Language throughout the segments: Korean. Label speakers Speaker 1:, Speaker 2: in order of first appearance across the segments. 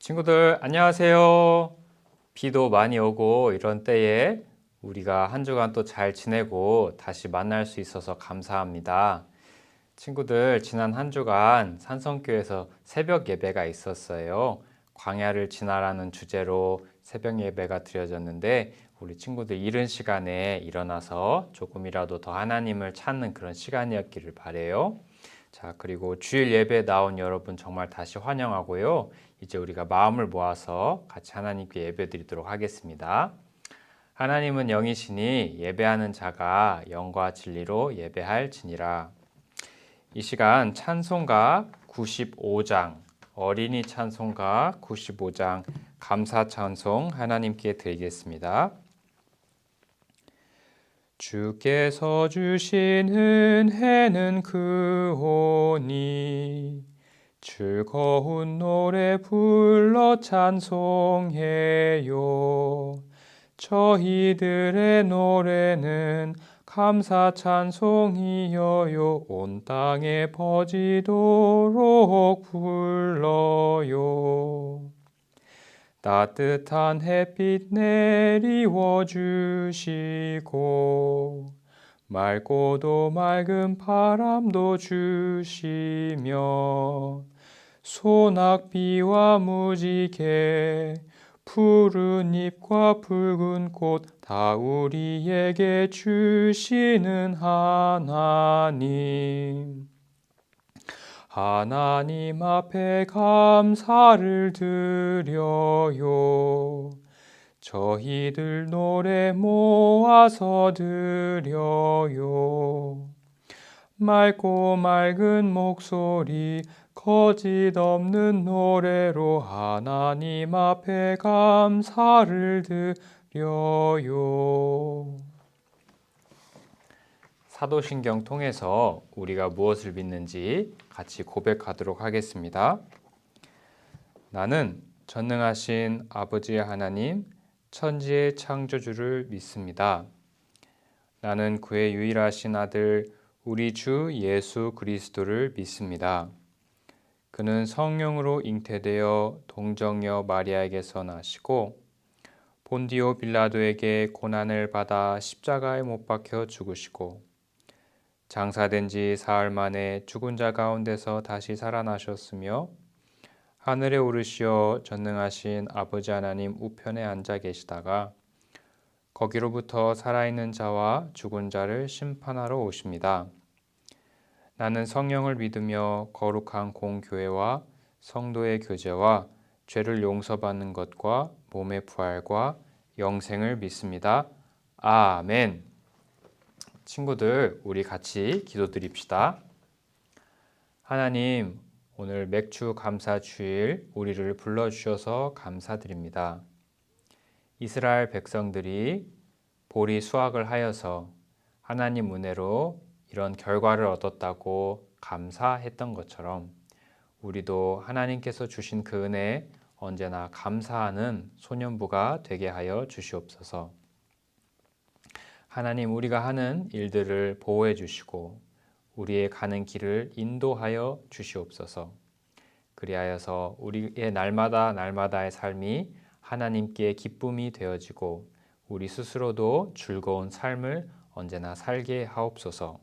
Speaker 1: 친구들, 안녕하세요. 비도 많이 오고 이런 때에 우리가 한 주간 또 잘 지내고 다시 만날 수 있어서 감사합니다. 친구들, 지난 한 주간 산성교에서 새벽 예배가 있었어요. 광야를 지나라는 주제로 새벽 예배가 드려졌는데 우리 친구들 이른 시간에 일어나서 조금이라도 더 하나님을 찾는 그런 시간이었기를 바래요. 자, 그리고 주일 예배에 나온 여러분 정말 다시 환영하고요. 이제 우리가 마음을 모아서 같이 하나님께 예배드리도록 하겠습니다. 하나님은 영이시니 예배하는 자가 영과 진리로 예배할지니라. 이 시간 찬송가 95장, 어린이 찬송가 95장 감사 찬송 하나님께 드리겠습니다. 주께서 주신 은혜는 크오니 즐거운 노래 불러 찬송해요. 저희들의 노래는 감사 찬송이여요. 온 땅에 퍼지도록 불러요. 따뜻한 햇빛 내리워 주시고 맑고도 맑은 바람도 주시며 소낙비와 무지개 푸른 잎과 붉은 꽃 다 우리에게 주시는 하나님 앞에 감사를 드려요. 저희들 노래 모아서 드려요. 맑고 맑은 목소리 거짓 없는 노래로 하나님 앞에 감사를 드려요. 사도신경 통해서 우리가 무엇을 믿는지 같이 고백하도록 하겠습니다. 나는 전능하신 아버지 하나님, 천지의 창조주를 믿습니다. 나는 그의 유일하신 아들 우리 주 예수 그리스도를 믿습니다. 그는 성령으로 잉태되어 동정녀 마리아에게서 나시고 본디오 빌라도에게 고난을 받아 십자가에 못 박혀 죽으시고 장사된 지 사흘 만에 죽은 자 가운데서 다시 살아나셨으며 하늘에 오르시어 전능하신 아버지 하나님 우편에 앉아 계시다가 거기로부터 살아있는 자와 죽은 자를 심판하러 오십니다. 나는 성령을 믿으며 거룩한 공교회와 성도의 교제와 죄를 용서받는 것과 몸의 부활과 영생을 믿습니다. 아멘. 친구들, 우리 같이 기도드립시다. 하나님, 오늘 맥주 감사 주일 우리를 불러주셔서 감사드립니다. 이스라엘 백성들이 보리 수확을 하여서 하나님 은혜로 이런 결과를 얻었다고 감사했던 것처럼 우리도 하나님께서 주신 그 은혜에 언제나 감사하는 소년부가 되게 하여 주시옵소서. 하나님, 우리가 하는 일들을 보호해 주시고 우리의 가는 길을 인도하여 주시옵소서. 그리하여서 우리의 날마다의 삶이 하나님께 기쁨이 되어지고 우리 스스로도 즐거운 삶을 언제나 살게 하옵소서.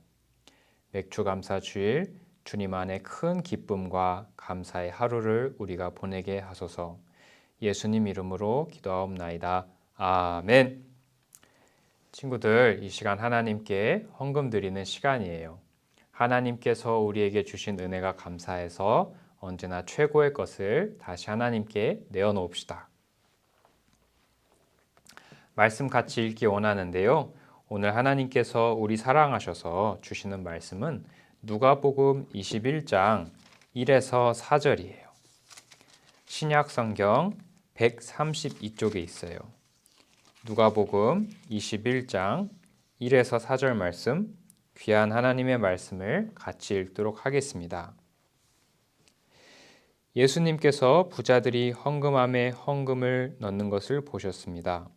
Speaker 1: 맥주감사 주일 주님 안에 큰 기쁨과 감사의 하루를 우리가 보내게 하소서. 예수님 이름으로 기도하옵나이다. 아멘. 친구들, 이 시간 하나님께 헌금 드리는 시간이에요. 하나님께서 우리에게 주신 은혜가 감사해서 언제나 최고의 것을 다시 하나님께 내어놓읍시다. 말씀 같이 읽기 원하는데요. 오늘 하나님께서 우리 사랑하셔서 주시는 말씀은 누가복음 21장 1에서 4절이에요. 신약 성경 132쪽에 있어요. 누가복음 21장 1에서 4절 말씀, 귀한 하나님의 말씀을 같이 읽도록 하겠습니다. 예수님께서 부자들이 헌금함에 헌금을 넣는 것을 보셨습니다.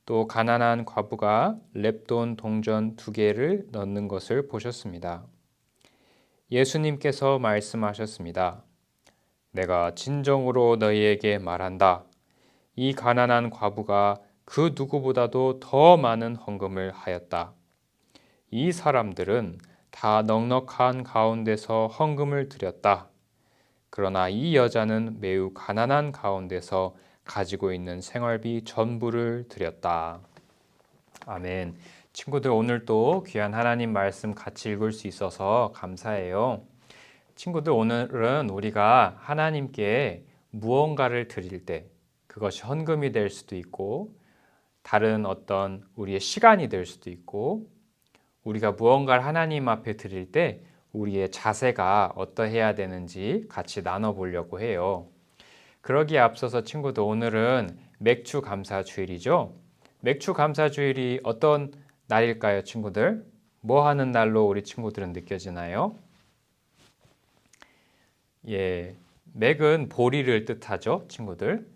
Speaker 1: 또 가난한 과부가 렙돈 동전 2개를 넣는 것을 보셨습니다. 예수님께서 말씀하셨습니다. 내가 진정으로 너희에게 말한다. 이 가난한 과부가 그 누구보다도 더 많은 헌금을 하였다. 이 사람들은 다 넉넉한 가운데서 헌금을 드렸다. 그러나 이 여자는 매우 가난한 가운데서 가지고 있는 생활비 전부를 드렸다. 아멘. 친구들, 오늘 또 귀한 하나님 말씀 같이 읽을 수 있어서 감사해요. 친구들, 오늘은 우리가 하나님께 무언가를 드릴 때, 그것이 헌금이 될 수도 있고 다른 어떤 우리의 시간이 될 수도 있고, 우리가 무언가를 하나님 앞에 드릴 때 우리의 자세가 어떠해야 되는지 같이 나눠보려고 해요. 그러기에 앞서서 친구들, 오늘은 맥주 감사 주일이죠. 맥주 감사 주일이 어떤 날일까요, 친구들? 뭐 하는 날로 우리 친구들은 느껴지나요? 예, 맥은 보리를 뜻하죠, 친구들.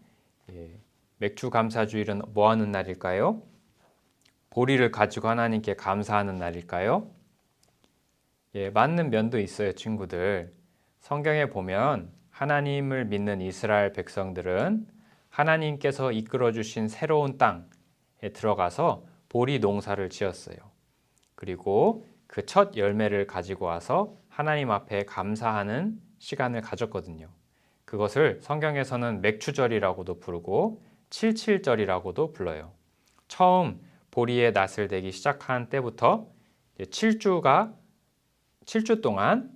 Speaker 1: 예, 맥주 감사 주일은 뭐 하는 날일까요? 보리를 가지고 하나님께 감사하는 날일까요? 예, 맞는 면도 있어요, 친구들. 성경에 보면 하나님을 믿는 이스라엘 백성들은 하나님께서 이끌어 주신 새로운 땅에 들어가서 보리 농사를 지었어요. 그리고 그 첫 열매를 가지고 와서 하나님 앞에 감사하는 시간을 가졌거든요. 그것을 성경에서는 맥추절이라고도 부르고 칠칠절이라고도 불러요. 처음 보리의 낫을 대기 시작한 때부터 7주 동안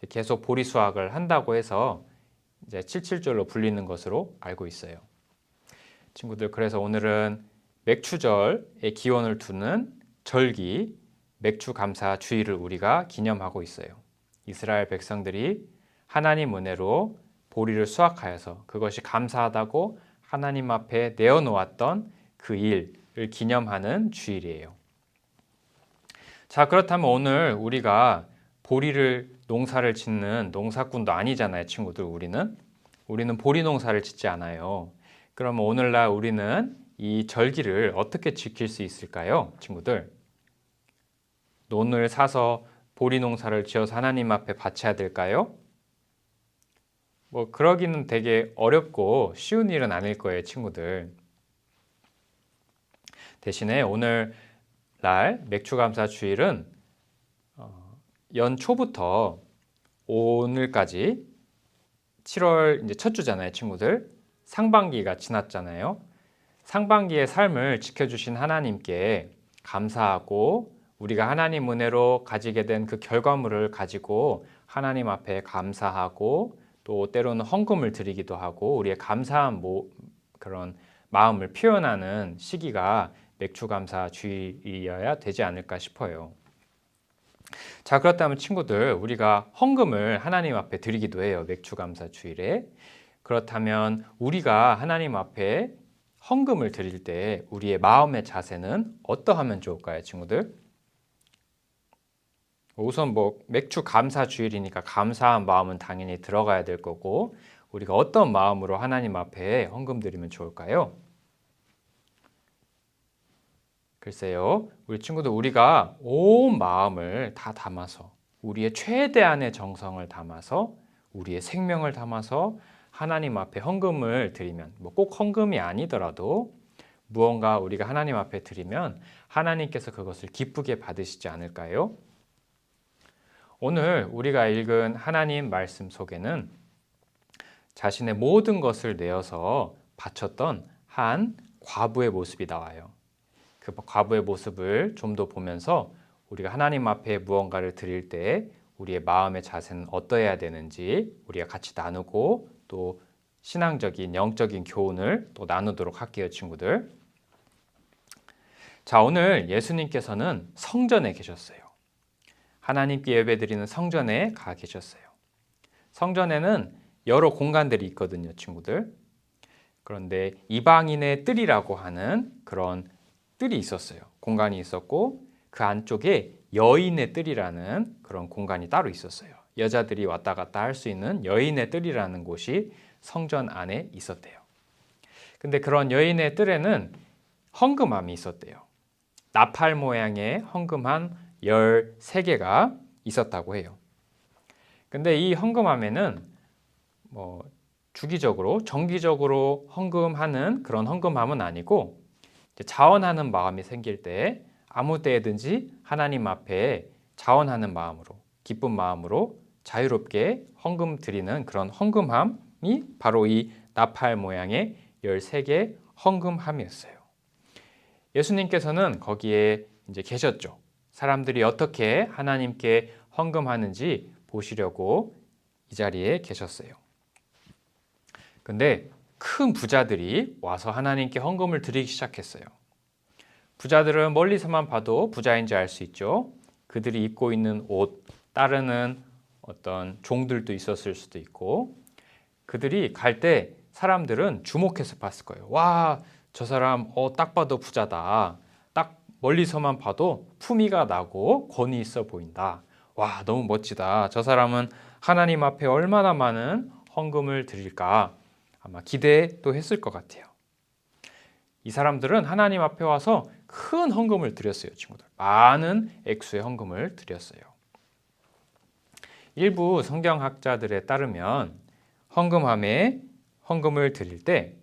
Speaker 1: 계속 보리 수확을 한다고 해서 이제 칠칠절로 불리는 것으로 알고 있어요. 친구들, 그래서 오늘은 맥추절의 기원을 두는 절기 맥추 감사 주일을 우리가 기념하고 있어요. 이스라엘 백성들이 하나님 은혜로 보리를 수확하여서 그것이 감사하다고 하나님 앞에 내어놓았던 그 일을 기념하는 주일이에요. 자, 그렇다면 오늘 우리가 보리를 농사를 짓는 농사꾼도 아니잖아요, 친구들. 우리는 보리 농사를 짓지 않아요. 그러면 오늘날 우리는 이 절기를 어떻게 지킬 수 있을까요, 친구들? 논을 사서 보리 농사를 지어서 하나님 앞에 바쳐야 될까요? 뭐 그러기는 되게 어렵고 쉬운 일은 아닐 거예요, 친구들. 대신에 오늘날 맥추감사 주일은 연초부터 오늘까지 7월 이제 첫 주잖아요, 친구들. 상반기가 지났잖아요. 상반기의 삶을 지켜주신 하나님께 감사하고 우리가 하나님 은혜로 가지게 된 그 결과물을 가지고 하나님 앞에 감사하고 또 때로는 헌금을 드리기도 하고 우리의 감사한 그런 마음을 표현하는 시기가 맥추감사 주일이어야 되지 않을까 싶어요. 자, 그렇다면 친구들, 우리가 헌금을 하나님 앞에 드리기도 해요, 맥추감사 주일에. 그렇다면 우리가 하나님 앞에 헌금을 드릴 때 우리의 마음의 자세는 어떠하면 좋을까요, 친구들? 우선 맥주 감사 주일이니까 감사한 마음은 당연히 들어가야 될 거고 우리가 어떤 마음으로 하나님 앞에 헌금 드리면 좋을까요? 글쎄요, 우리 친구들, 우리가 온 마음을 다 담아서 우리의 최대한의 정성을 담아서 우리의 생명을 담아서 하나님 앞에 헌금을 드리면 꼭 헌금이 아니더라도 무언가 우리가 하나님 앞에 드리면 하나님께서 그것을 기쁘게 받으시지 않을까요? 오늘 우리가 읽은 하나님 말씀 속에는 자신의 모든 것을 내어서 바쳤던 한 과부의 모습이 나와요. 그 과부의 모습을 좀 더 보면서 우리가 하나님 앞에 무언가를 드릴 때 우리의 마음의 자세는 어떠해야 되는지 우리가 같이 나누고 또 신앙적인 영적인 교훈을 또 나누도록 할게요, 친구들. 자, 오늘 예수님께서는 성전에 계셨어요. 하나님께 예배드리는 성전에 가 계셨어요. 성전에는 여러 공간들이 있거든요, 친구들. 그런데 이방인의 뜰이라고 하는 그런 뜰이 있었어요. 공간이 있었고 그 안쪽에 여인의 뜰이라는 그런 공간이 따로 있었어요. 여자들이 왔다 갔다 할 수 있는 여인의 뜰이라는 곳이 성전 안에 있었대요. 근데 그런 여인의 뜰에는 헌금함이 있었대요. 나팔 모양의 헌금함 13개가 있었다고 해요. 근데 이 헌금함에는 주기적으로 정기적으로 헌금하는 그런 헌금함은 아니고 자원하는 마음이 생길 때 아무 때든지 하나님 앞에 자원하는 마음으로 기쁜 마음으로 자유롭게 헌금 드리는 그런 헌금함이 바로 이 나팔 모양의 13개 헌금함이었어요. 예수님께서는 거기에 이제 계셨죠. 사람들이 어떻게 하나님께 헌금하는지 보시려고 이 자리에 계셨어요. 근데 큰 부자들이 와서 하나님께 헌금을 드리기 시작했어요. 부자들은 멀리서만 봐도 부자인지 알 수 있죠. 그들이 입고 있는 옷, 따르는 어떤 종들도 있었을 수도 있고, 그들이 갈 때 사람들은 주목해서 봤을 거예요. 와, 저 사람 딱 봐도 부자다. 딱 멀리서만 봐도 품위가 나고 권위 있어 보인다. 와, 너무 멋지다. 저 사람은 하나님 앞에 얼마나 많은 헌금을 드릴까 아마 기대도 했을 것 같아요. 이 사람들은 하나님 앞에 와서 큰 헌금을 드렸어요, 친구들. 많은 액수의 헌금을 드렸어요. 일부 성경학자들에 따르면 헌금함에 헌금을 드릴 때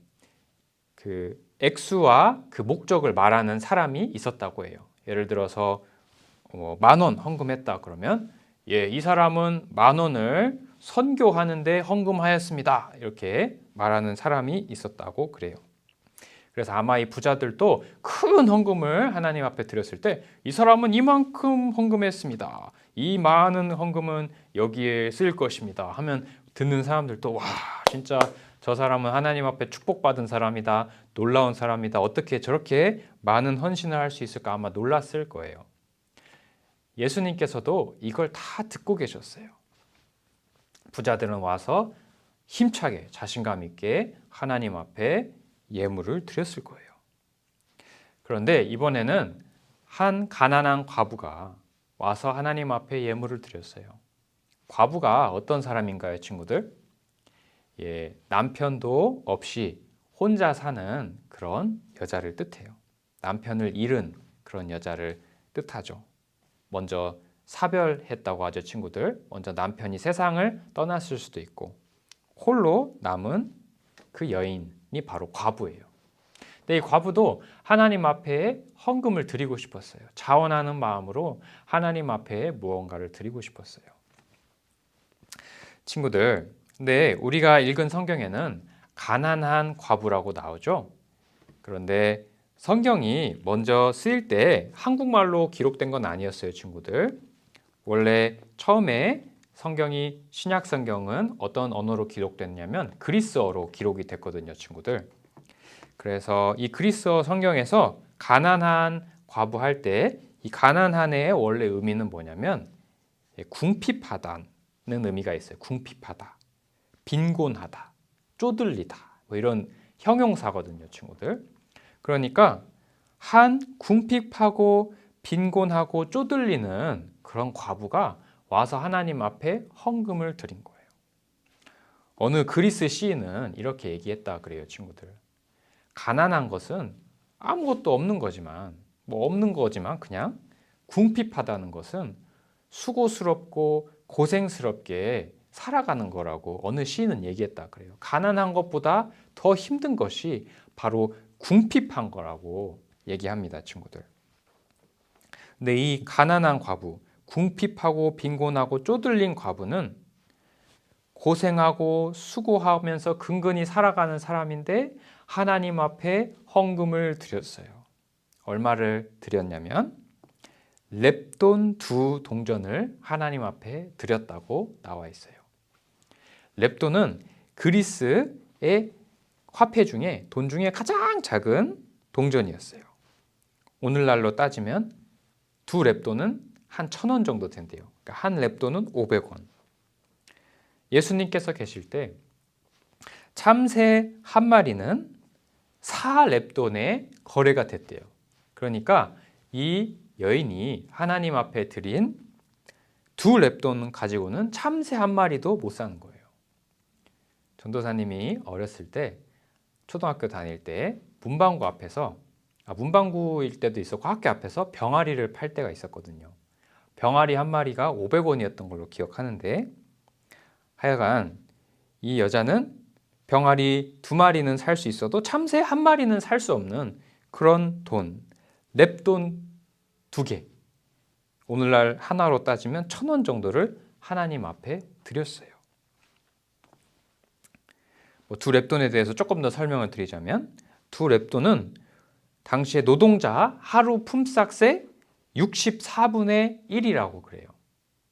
Speaker 1: 그 액수와 그 목적을 말하는 사람이 있었다고 해요. 예를 들어서 10,000원 헌금했다 그러면 이 사람은 10,000원을 선교하는데 헌금하였습니다. 이렇게 말하는 사람이 있었다고 그래요. 그래서 아마 이 부자들도 큰 헌금을 하나님 앞에 드렸을 때 이 사람은 이만큼 헌금했습니다. 이 많은 헌금은 여기에 쓸 것입니다. 하면 듣는 사람들도 와, 진짜 저 사람은 하나님 앞에 축복받은 사람이다. 놀라운 사람이다. 어떻게 저렇게 많은 헌신을 할 수 있을까 아마 놀랐을 거예요. 예수님께서도 이걸 다 듣고 계셨어요. 부자들은 와서 힘차게 자신감 있게 하나님 앞에 예물을 드렸을 거예요. 그런데 이번에는 한 가난한 과부가 와서 하나님 앞에 예물을 드렸어요. 과부가 어떤 사람인가요, 친구들? 남편도 없이 혼자 사는 그런 여자를 뜻해요. 남편을 잃은 그런 여자를 뜻하죠. 먼저 사별했다고 하죠, 친구들. 먼저 남편이 세상을 떠났을 수도 있고 홀로 남은 그 여인이 바로 과부예요. 근데 이 과부도 하나님 앞에 헌금을 드리고 싶었어요. 자원하는 마음으로 하나님 앞에 무언가를 드리고 싶었어요. 친구들, 근데 우리가 읽은 성경에는 가난한 과부라고 나오죠. 그런데 성경이 먼저 쓰일 때 한국말로 기록된 건 아니었어요, 친구들. 원래 처음에 성경이 신약 성경은 어떤 언어로 기록됐냐면 그리스어로 기록이 됐거든요, 친구들. 그래서 이 그리스어 성경에서 가난한 과부 할 때 이 가난한의 원래 의미는 뭐냐면 궁핍하다는 의미가 있어요. 궁핍하다, 빈곤하다, 쪼들리다 뭐 이런 형용사거든요, 친구들. 그러니까 한 궁핍하고 빈곤하고 쪼들리는 그런 과부가 와서 하나님 앞에 헌금을 드린 거예요. 어느 그리스 시인은 이렇게 얘기했다 그래요, 친구들. 가난한 것은 아무것도 없는 거지만 그냥 궁핍하다는 것은 수고스럽고 고생스럽게 살아가는 거라고 어느 시인은 얘기했다 그래요. 가난한 것보다 더 힘든 것이 바로 궁핍한 거라고 얘기합니다, 친구들. 근데 이 가난한 과부, 궁핍하고 빈곤하고 쪼들린 과부는 고생하고 수고하면서 근근히 살아가는 사람인데 하나님 앞에 헌금을 드렸어요. 얼마를 드렸냐면 렙돈 2동전을 하나님 앞에 드렸다고 나와 있어요. 렙돈은 그리스의 화폐 중에 돈 중에 가장 작은 동전이었어요. 오늘날로 따지면 2렙돈은 한 1,000원 정도 된대요. 그러니까 한 렙돈은 500원. 예수님께서 계실 때 참새 한 마리는 4렙돈에 거래가 됐대요. 그러니까 이 여인이 하나님 앞에 드린 2렙돈 가지고는 참새 한 마리도 못 사는 거예요. 전도사님이 어렸을 때 초등학교 다닐 때 문방구 앞에서 문방구일 때도 있었고 학교 앞에서 병아리를 팔 때가 있었거든요. 병아리 한 마리가 500원이었던 걸로 기억하는데 하여간 이 여자는 병아리 2마리는 살 수 있어도 참새 1마리는 살 수 없는 그런 돈, 랩돈 2개. 오늘날 하나로 따지면 1,000원 정도를 하나님 앞에 드렸어요. 두 랩돈에 대해서 조금 더 설명을 드리자면, 2랩돈은 당시에 노동자 하루 품삯의 64분의 1이라고 그래요.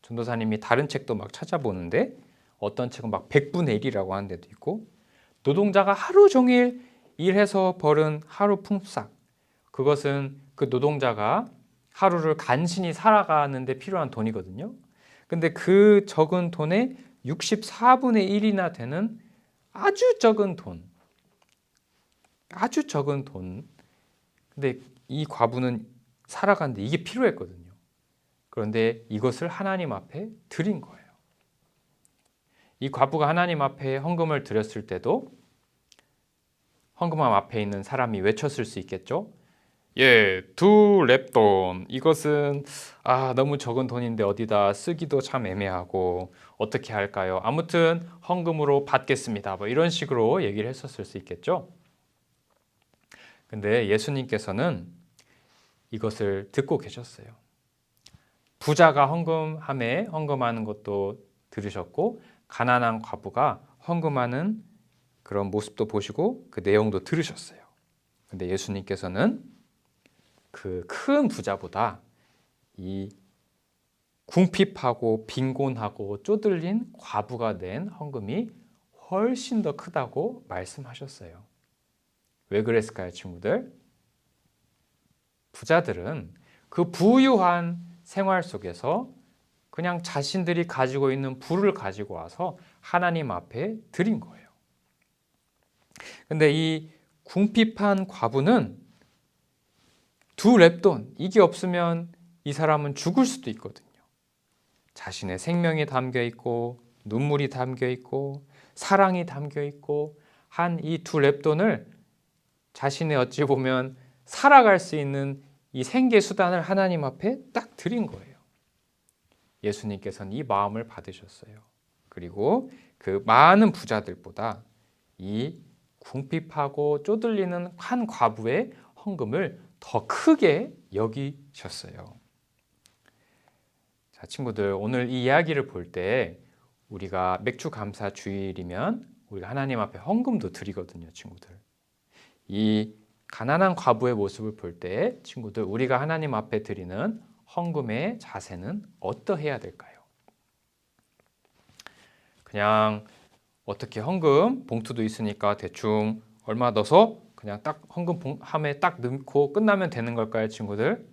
Speaker 1: 전도사님이 다른 책도 막 찾아보는데 어떤 책은 막 100분의 1이라고 하는 데도 있고, 노동자가 하루 종일 일해서 벌은 하루 품삯, 그것은 그 노동자가 하루를 간신히 살아가는 데 필요한 돈이거든요. 근데 그 적은 돈의 64분의 1이나 되는 아주 적은 돈, 아주 적은 돈. 근데 이 과부는 살아가는데 이게 필요했거든요. 그런데 이것을 하나님 앞에 드린 거예요. 이 과부가 하나님 앞에 헌금을 드렸을 때도 헌금함 앞에 있는 사람이 외쳤을 수 있겠죠. 예, 2랩돈. 이것은 너무 적은 돈인데 어디다 쓰기도 참 애매하고 어떻게 할까요? 아무튼 헌금으로 받겠습니다. 뭐 이런 식으로 얘기를 했었을 수 있겠죠. 근데 예수님께서는 이것을 듣고 계셨어요. 부자가 헌금하는 것도 들으셨고, 가난한 과부가 헌금하는 그런 모습도 보시고 그 내용도 들으셨어요. 근데 예수님께서는 그 큰 부자보다 이 궁핍하고 빈곤하고 쪼들린 과부가 낸 헌금이 훨씬 더 크다고 말씀하셨어요. 왜 그랬을까요, 친구들? 부자들은 그 부유한 생활 속에서 그냥 자신들이 가지고 있는 부를 가지고 와서 하나님 앞에 드린 거예요. 근데 이 궁핍한 과부는 2랩돈, 이게 없으면 이 사람은 죽을 수도 있거든요. 자신의 생명이 담겨 있고 눈물이 담겨 있고 사랑이 담겨 있고 한 이 2랩돈을 자신의 어찌 보면 살아갈 수 있는 이 생계 수단을 하나님 앞에 딱 드린 거예요. 예수님께서는 이 마음을 받으셨어요. 그리고 그 많은 부자들보다 이 궁핍하고 쪼들리는 한 과부의 헌금을 더 크게 여기셨어요. 자, 친구들, 오늘 이 이야기를 볼 때 우리가 맥주 감사 주일이면 우리가 하나님 앞에 헌금도 드리거든요, 친구들. 이 가난한 과부의 모습을 볼 때 친구들, 우리가 하나님 앞에 드리는 헌금의 자세는 어떠해야 될까요? 그냥 어떻게 헌금 봉투도 있으니까 대충 얼마 넣어서 그냥 딱 헌금함에 딱 넣고 끝나면 되는 걸까요, 친구들?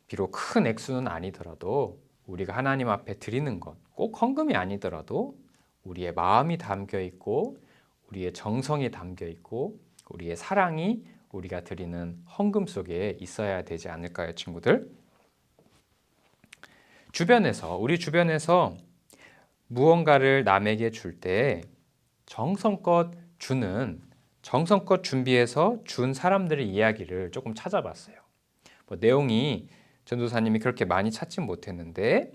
Speaker 1: 비록 큰 액수는 아니더라도 우리가 하나님 앞에 드리는 것, 꼭 헌금이 아니더라도 우리의 마음이 담겨 있고 우리의 정성이 담겨 있고 우리의 사랑이 우리가 드리는 헌금 속에 있어야 되지 않을까요, 친구들? 우리 주변에서 무언가를 남에게 줄 때 정성껏 준비해서 준 사람들의 이야기를 조금 찾아봤어요. 내용이 전도사님이 그렇게 많이 찾진 못했는데,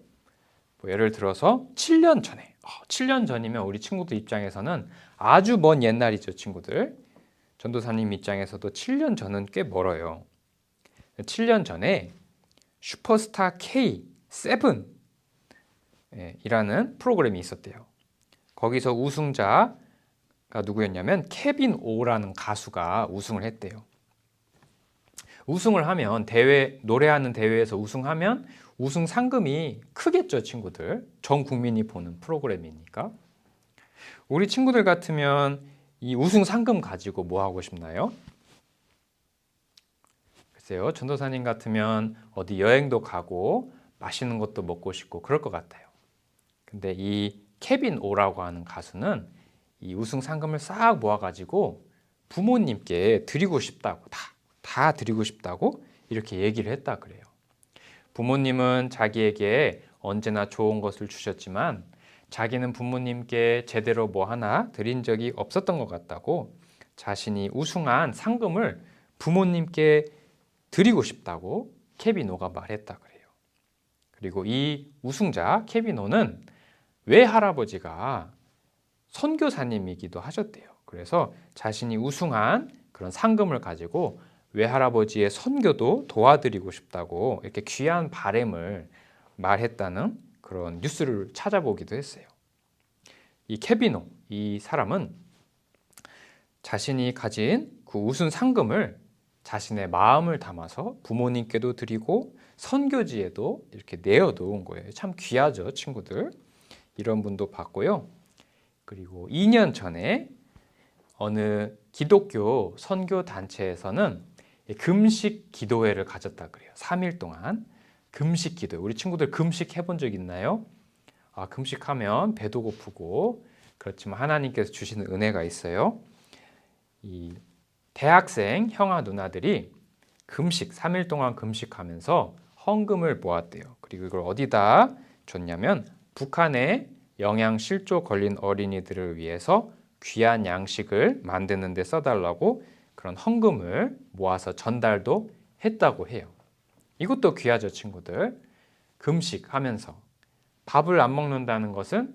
Speaker 1: 예를 들어서 7년 전이면 우리 친구들 입장에서는 아주 먼 옛날이죠, 친구들. 전도사님 입장에서도 7년 전은 꽤 멀어요. 7년 전에 슈퍼스타 K7 이라는 프로그램이 있었대요. 거기서 우승자가 누구였냐면 케빈 오라는 가수가 우승을 했대요. 우승을 하면 노래하는 대회에서 우승하면 우승 상금이 크겠죠, 친구들. 전 국민이 보는 프로그램이니까. 우리 친구들 같으면 이 우승 상금 가지고 뭐 하고 싶나요? 글쎄요, 전도사님 같으면 어디 여행도 가고 맛있는 것도 먹고 싶고 그럴 것 같아요. 근데 이 케빈 오라고 하는 가수는 이 우승 상금을 싹 모아가지고 부모님께 드리고 싶다고, 다 드리고 싶다고 이렇게 얘기를 했다 그래요. 부모님은 자기에게 언제나 좋은 것을 주셨지만 자기는 부모님께 제대로 뭐 하나 드린 적이 없었던 것 같다고, 자신이 우승한 상금을 부모님께 드리고 싶다고 케비노가 말했다 그래요. 그리고 이 우승자 케비노는 외할아버지가 선교사님이기도 하셨대요. 그래서 자신이 우승한 그런 상금을 가지고 외할아버지의 선교도 도와드리고 싶다고 이렇게 귀한 바램을 말했다는 그런 뉴스를 찾아보기도 했어요. 이 케비노, 이 사람은 자신이 가진 그 우승 상금을 자신의 마음을 담아서 부모님께도 드리고 선교지에도 이렇게 내어놓은 거예요. 참 귀하죠, 친구들. 이런 분도 봤고요. 그리고 2년 전에 어느 기독교 선교 단체에서는 금식 기도회를 가졌다 그래요. 3일 동안 금식 기도. 우리 친구들 금식 해본 적 있나요? 금식하면 배도 고프고 그렇지만 하나님께서 주시는 은혜가 있어요. 이 대학생 형아 누나들이 금식 3일 동안 금식하면서 헌금을 모았대요. 그리고 이걸 어디다 줬냐면 북한에 영양실조 걸린 어린이들을 위해서 귀한 양식을 만드는 데 써달라고 그런 헌금을 모아서 전달도 했다고 해요. 이것도 귀하죠, 친구들. 금식하면서 밥을 안 먹는다는 것은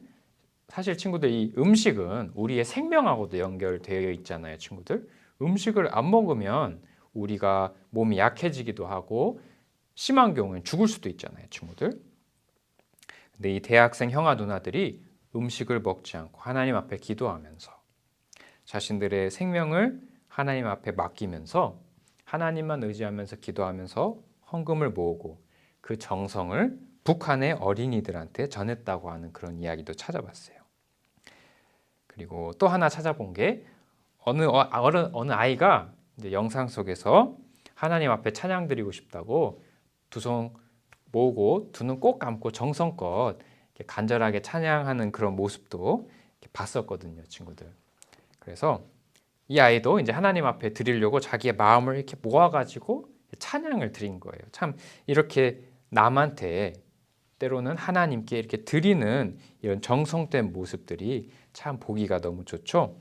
Speaker 1: 사실 친구들 이 음식은 우리의 생명하고도 연결되어 있잖아요, 친구들. 음식을 안 먹으면 우리가 몸이 약해지기도 하고 심한 경우엔 죽을 수도 있잖아요, 친구들. 근데 이 대학생 형아 누나들이 음식을 먹지 않고 하나님 앞에 기도하면서 자신들의 생명을 하나님 앞에 맡기면서 하나님만 의지하면서 기도하면서 헌금을 모으고 그 정성을 북한의 어린이들한테 전했다고 하는 그런 이야기도 찾아봤어요. 그리고 또 하나 찾아본 게 어느 아이가 이제 영상 속에서 하나님 앞에 찬양 드리고 싶다고 두 손 모으고 두 눈 꼭 감고 정성껏 간절하게 찬양하는 그런 모습도 봤었거든요, 친구들. 그래서 이 아이도 이제 하나님 앞에 드리려고 자기의 마음을 이렇게 모아가지고 찬양을 드린 거예요. 참 이렇게 남한테 때로는 하나님께 이렇게 드리는 이런 정성된 모습들이 참 보기가 너무 좋죠.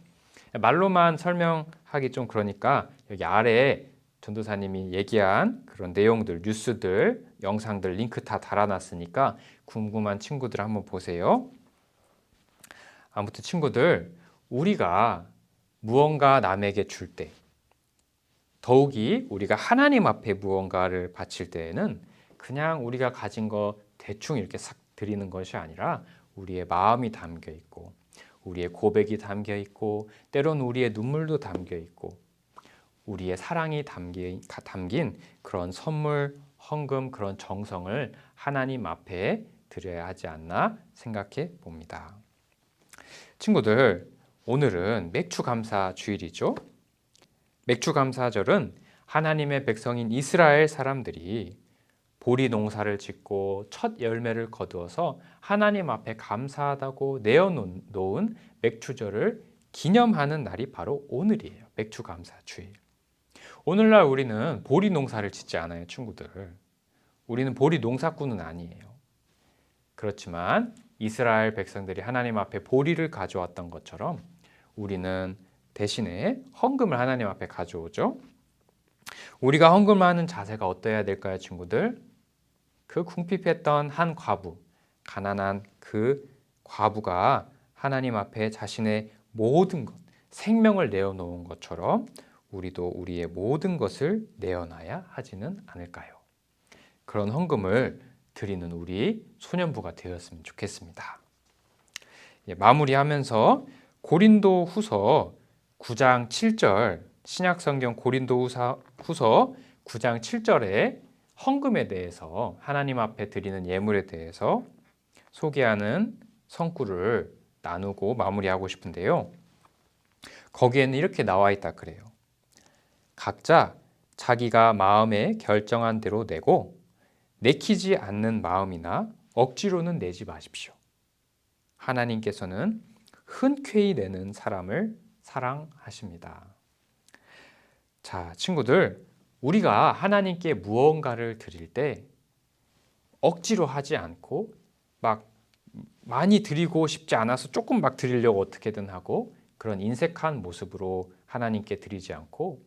Speaker 1: 말로만 설명하기 좀 그러니까 여기 아래에 전도사님이 얘기한 그런 내용들, 뉴스들, 영상들 링크 다 달아놨으니까 궁금한 친구들 한번 보세요. 아무튼 친구들, 우리가 무언가 남에게 줄 때, 더욱이 우리가 하나님 앞에 무언가를 바칠 때에는 그냥 우리가 가진 거 대충 이렇게 싹 드리는 것이 아니라 우리의 마음이 담겨 있고 우리의 고백이 담겨 있고 때로는 우리의 눈물도 담겨 있고 우리의 사랑이 담긴 그런 선물, 헌금, 그런 정성을 하나님 앞에 드려야 하지 않나 생각해 봅니다. 친구들, 오늘은 맥주감사 주일이죠. 맥주감사절은 하나님의 백성인 이스라엘 사람들이 보리 농사를 짓고 첫 열매를 거두어서 하나님 앞에 감사하다고 내어놓은 맥주절을 기념하는 날이 바로 오늘이에요. 맥주감사 주일. 오늘날 우리는 보리 농사를 짓지 않아요, 친구들. 우리는 보리 농사꾼은 아니에요. 그렇지만 이스라엘 백성들이 하나님 앞에 보리를 가져왔던 것처럼 우리는 대신에 헌금을 하나님 앞에 가져오죠. 우리가 헌금하는 자세가 어떠해야 될까요, 친구들? 그 궁핍했던 한 과부, 가난한 그 과부가 하나님 앞에 자신의 모든 것, 생명을 내어놓은 것처럼 우리도 우리의 모든 것을 내어놔야 하지는 않을까요? 그런 헌금을 드리는 우리 소년부가 되었으면 좋겠습니다. 마무리하면서 고린도 후서 9장 7절, 신약성경 고린도 후서 9장 7절에 헌금에 대해서 하나님 앞에 드리는 예물에 대해서 소개하는 성구를 나누고 마무리하고 싶은데요. 거기에는 이렇게 나와 있다 그래요. 각자 자기가 마음에 결정한 대로 내고 내키지 않는 마음이나 억지로는 내지 마십시오. 하나님께서는 흔쾌히 내는 사람을 사랑하십니다. 자, 친구들, 우리가 하나님께 무언가를 드릴 때 억지로 하지 않고 막 많이 드리고 싶지 않아서 조금 막 드리려고 어떻게든 하고 그런 인색한 모습으로 하나님께 드리지 않고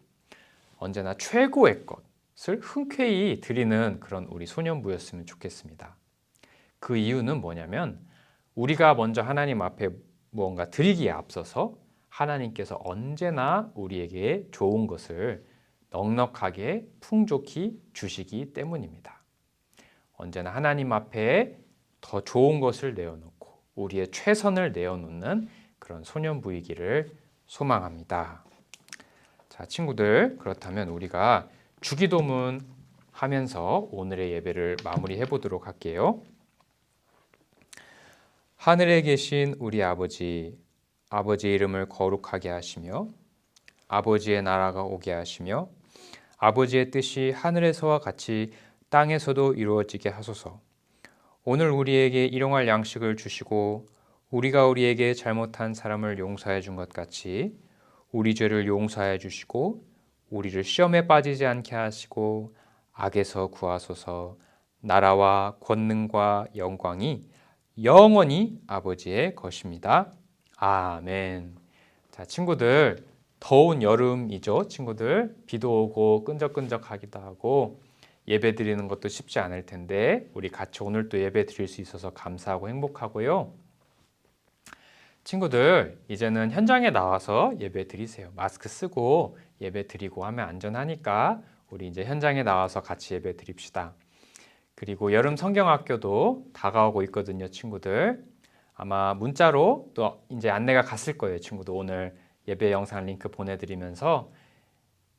Speaker 1: 언제나 최고의 것을 흔쾌히 드리는 그런 우리 소년부였으면 좋겠습니다. 그 이유는 뭐냐면 우리가 먼저 하나님 앞에 무언가 드리기에 앞서서 하나님께서 언제나 우리에게 좋은 것을 넉넉하게 풍족히 주시기 때문입니다. 언제나 하나님 앞에 더 좋은 것을 내어놓고 우리의 최선을 내어놓는 그런 소년부이기를 소망합니다. 자, 친구들, 그렇다면 우리가 주기도문 하면서 오늘의 예배를 마무리해 보도록 할게요. 하늘에 계신 우리 아버지, 아버지의 이름을 거룩하게 하시며 아버지의 나라가 오게 하시며 아버지의 뜻이 하늘에서와 같이 땅에서도 이루어지게 하소서. 오늘 우리에게 일용할 양식을 주시고 우리가 우리에게 잘못한 사람을 용서해 준 것 같이 우리 죄를 용서해 주시고 우리를 시험에 빠지지 않게 하시고 악에서 구하소서. 나라와 권능과 영광이 영원히 아버지의 것입니다. 아멘. 자, 친구들, 더운 여름이죠. 친구들, 비도 오고 끈적끈적하기도 하고 예배 드리는 것도 쉽지 않을 텐데 우리 같이 오늘 또 예배 드릴 수 있어서 감사하고 행복하고요. 친구들, 이제는 현장에 나와서 예배 드리세요. 마스크 쓰고 예배 드리고 하면 안전하니까 우리 이제 현장에 나와서 같이 예배 드립시다. 그리고 여름 성경학교도 다가오고 있거든요, 친구들. 아마 문자로 또 이제 안내가 갔을 거예요, 친구들. 오늘 예배 영상 링크 보내드리면서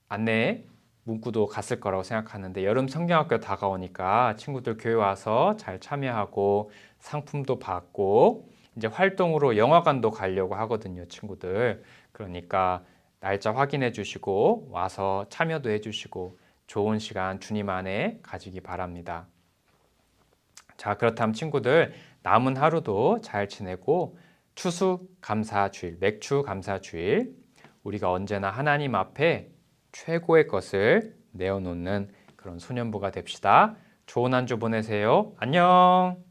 Speaker 1: 안내 문구도 갔을 거라고 생각하는데 여름 성경학교 다가오니까 친구들 교회 와서 잘 참여하고 상품도 받고 이제 활동으로 영화관도 가려고 하거든요, 친구들. 그러니까 날짜 확인해 주시고 와서 참여도 해 주시고 좋은 시간 주님 안에 가지기 바랍니다. 자, 그렇다면 친구들 남은 하루도 잘 지내고 추수감사주일, 맥추감사주일 우리가 언제나 하나님 앞에 최고의 것을 내어놓는 그런 소년부가 됩시다. 좋은 한 주 보내세요. 안녕.